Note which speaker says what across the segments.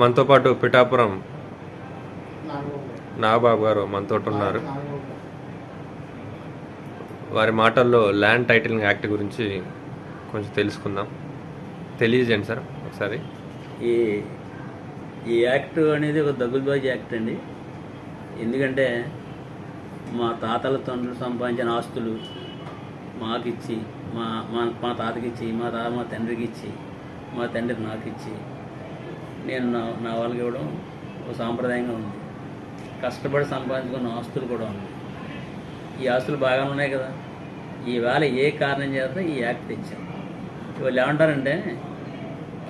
Speaker 1: మనతో పాటు పిఠాపురం నాగబాబు గారు మనతో ఉన్నారు. వారి మాటల్లో ల్యాండ్ టైటిలింగ్ యాక్ట్ గురించి కొంచెం తెలుసుకుందాం. తెలియజేయండి సార్ ఒకసారి.
Speaker 2: ఈ ఈ యాక్ట్ అనేది ఒక దగులుబాజీ యాక్ట్ అండి. ఎందుకంటే మా తాతల తండ్రులు సంపాదించిన ఆస్తులు మాకిచ్చి మా తాతకిచ్చి మా తండ్రికి ఇచ్చి మా తండ్రికి నాకు ఇచ్చి నేను నా వాళ్ళకి ఇవ్వడం ఒక సాంప్రదాయంగా ఉంది. కష్టపడి సంపాదించుకున్న ఆస్తులు కూడా ఉన్నాయి. ఈ ఆస్తులు బాగానే ఉన్నాయి కదా. ఈవేళ ఏ కారణం చేత ఈ యాక్ట్ తెచ్చారు. వాళ్ళు ఏమంటారంటే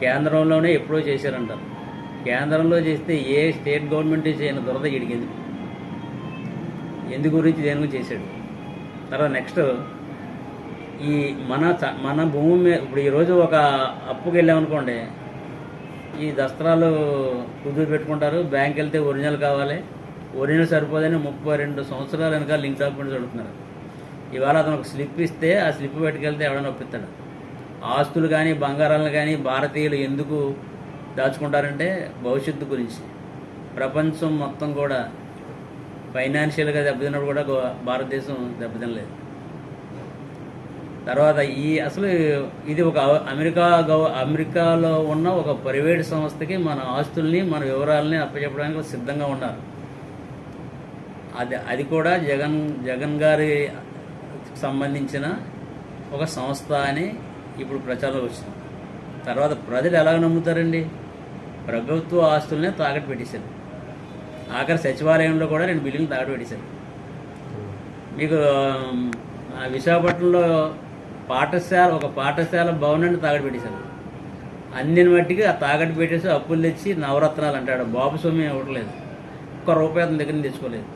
Speaker 2: కేంద్రంలోనే ఎప్పుడో చేశారంటారు. కేంద్రంలో చేస్తే ఏ స్టేట్ గవర్నమెంట్ చేయని దురద వీడికి ఎందు గురించి దేని గురించి చేశాడు. తర్వాత నెక్స్ట్ ఈ మన భూమి మీద ఇప్పుడు ఈరోజు ఒక అప్పుకి వెళ్ళామనుకోండి, ఈ దస్త్రాలు కుదురు పెట్టుకుంటారు. బ్యాంక్ వెళ్తే ఒరిజినల్ కావాలి, ఒరిజినల్ సరిపోదని 32 సంవత్సరాల వెనకాల లింక్ డాక్యుమెంట్స్ అడుగుతున్నారు. ఇవాళ అతను ఒక స్లిప్ ఇస్తే ఆ స్లిప్ పెట్టుకెళ్తే ఎవడన్నా ఒప్పిస్తాడు. ఆస్తులు కానీ బంగారాలను కానీ భారతీయులు ఎందుకు దాచుకుంటారంటే భవిష్యత్తు గురించి. ప్రపంచం మొత్తం కూడా ఫైనాన్షియల్గా దెబ్బతిన్నప్పుడు కూడా భారతదేశం దెబ్బతినలేదు. తర్వాత అసలు ఇది ఒక అమెరికాలో ఉన్న ఒక ప్రైవేట్ సంస్థకి మన ఆస్తుల్ని మన వివరాలని అప్పచెప్పడానికి సిద్ధంగా ఉన్నారు. అది కూడా జగన్ గారి సంబంధించిన ఒక సంస్థ అని ఇప్పుడు ప్రచారంలో వచ్చింది. తర్వాత ప్రజలు ఎలాగ నమ్ముతారండి? ప్రభుత్వ ఆస్తులనే తాకట్టు పెట్టేశారు. ఆఖరి సచివాలయంలో కూడా 2 బిల్లులు తాకట్టు పెట్టేశారు. మీకు విశాఖపట్నంలో ఒక పాఠశాల భవనాన్ని తాకట్టు పెట్టేశారు. అన్నిని మట్టికి ఆ తాకట్టు పెట్టేసి అప్పులు తెచ్చి నవరత్నాలు అంటాడు. బాబు సొమ్ము ఇవ్వట్లేదు, ₹1 అతని దగ్గర తెచ్చుకోలేదు.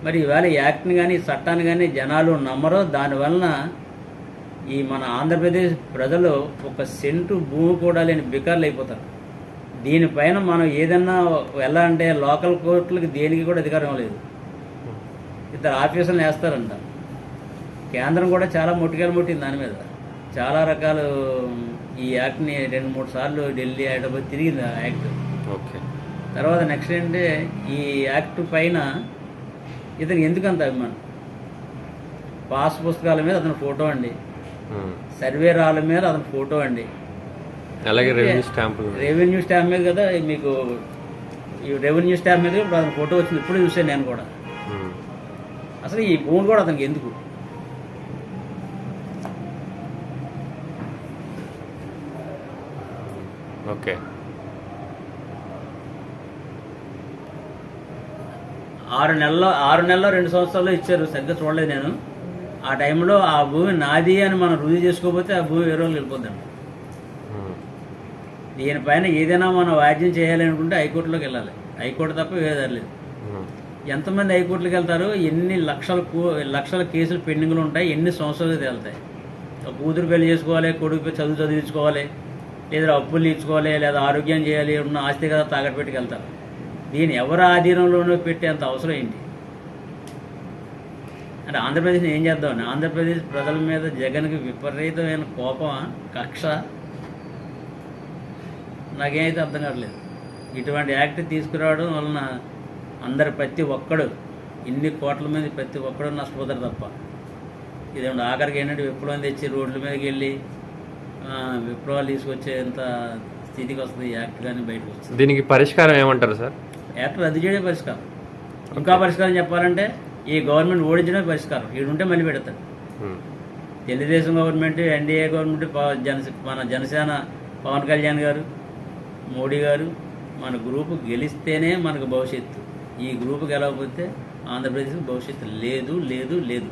Speaker 2: మరి ఈవేళ యాక్ట్ని కానీ చట్టాన్ని కానీ జనాలు నమ్మరో. దానివలన ఈ మన ఆంధ్రప్రదేశ్ ప్రజలు 1 సెంటు భూమి కూడా లేని బికార్లు అయిపోతారు. దీనిపైన మనం ఏదన్నా వెళ్ళాలంటే లోకల్ కోర్టులకి దేనికి కూడా అధికారం లేదు. 2 ఆఫీసులను వేస్తారంట. కేంద్రం కూడా చాలా ముట్టింది దాని మీద. చాలా రకాలు ఈ యాక్ట్ని 2-3 సార్లు ఢిల్లీ హైదరాబాద్ తిరిగింది ఆ యాక్ట్.
Speaker 1: ఓకే.
Speaker 2: తర్వాత నెక్స్ట్ ఏంటంటే ఈ యాక్ట్ పైన ఇతను ఎందుకంత అభిమానం? పాస్ పుస్తకాల మీద అతని ఫోటో అండి, సర్వే రాళ్ళ మీద అతని ఫోటో అండి,
Speaker 1: అలాగే రెవెన్యూ
Speaker 2: స్టాంప్ మీద కదా. మీకు ఈ రెవెన్యూ స్టాంప్ మీద ఇప్పుడు అతని ఫోటో వచ్చింది. ఇప్పుడు చూసాను నేను కూడా. అసలు ఈ భూమి కూడా అతనికి ఎందుకు?
Speaker 1: ఓకే.
Speaker 2: 6 నెలల్లో 2 సంవత్సరాల్లో ఇచ్చారు. సరిగ్గా చూడలేదు నేను. ఆ టైంలో ఆ భూమి నాది అని మనం రుజువు చేసుకోకపోతే ఆ భూమి వేరే వాళ్ళకి వెళ్ళిపోద్దండి. దీనిపైన ఏదైనా మనం వాద్యం చేయాలి అనుకుంటే హైకోర్టులోకి వెళ్ళాలి. హైకోర్టు తప్ప వేరే దారి. ఎంతమంది హైకోర్టులకు వెళ్తారు? ఎన్ని లక్షల కేసులు పెండింగ్లు ఉంటాయి, ఎన్ని సంవత్సరాలు తేలుతాయి. కూతురు పెళ్లి చేసుకోవాలి, కొడుకు చదివించుకోవాలి, లేదా అప్పులు తీర్చుకోవాలి, లేదా ఆరోగ్యం చేయాలి, ఉన్న ఆస్తి కదా తాకట్టు పెట్టుకెళ్తారు. దీన్ని ఎవరి ఆధీనంలోనూ పెట్టేంత అవసరం ఏంటి? అంటే ఆంధ్రప్రదేశ్ని ఏం చేద్దామని? ఆంధ్రప్రదేశ్ ప్రజల మీద జగన్కి విపరీతమైన కోపం, కక్ష నాకేమైతే అర్థం కావట్లేదు. ఇటువంటి యాక్ట్ తీసుకురావడం వలన ప్రతి ఒక్కడు ఇన్ని కోట్ల మంది ప్రతి ఒక్కడు నష్టపోతారు తప్ప. ఇదేమంటే ఆఖరికి ఏంటంటే విప్లవం తెచ్చి రోడ్ల మీదకి వెళ్ళి విప్లవాలు తీసుకొచ్చేంత స్థితికి వస్తుంది యాక్ట్ కానీ బయటకు వస్తుంది.
Speaker 1: దీనికి పరిష్కారం ఏమంటారు సార్?
Speaker 2: యాక్ట్ రద్దు చేయడే పరిష్కారం. ఇంకా పరిష్కారం చెప్పాలంటే ఈ గవర్నమెంట్ ఓడించడమే పరిష్కారం. ఈడుంటే మళ్ళీ పెడతాడు. తెలుగుదేశం గవర్నమెంట్, ఎన్డీఏ గవర్నమెంట్, మన జనసేన పవన్ కళ్యాణ్ గారు, మోడీ గారు, మన గ్రూపు గెలిస్తేనే మనకు భవిష్యత్తు. ఈ గ్రూపు గెలవకపోతే ఆంధ్రప్రదేశ్కి భవిష్యత్తు లేదు.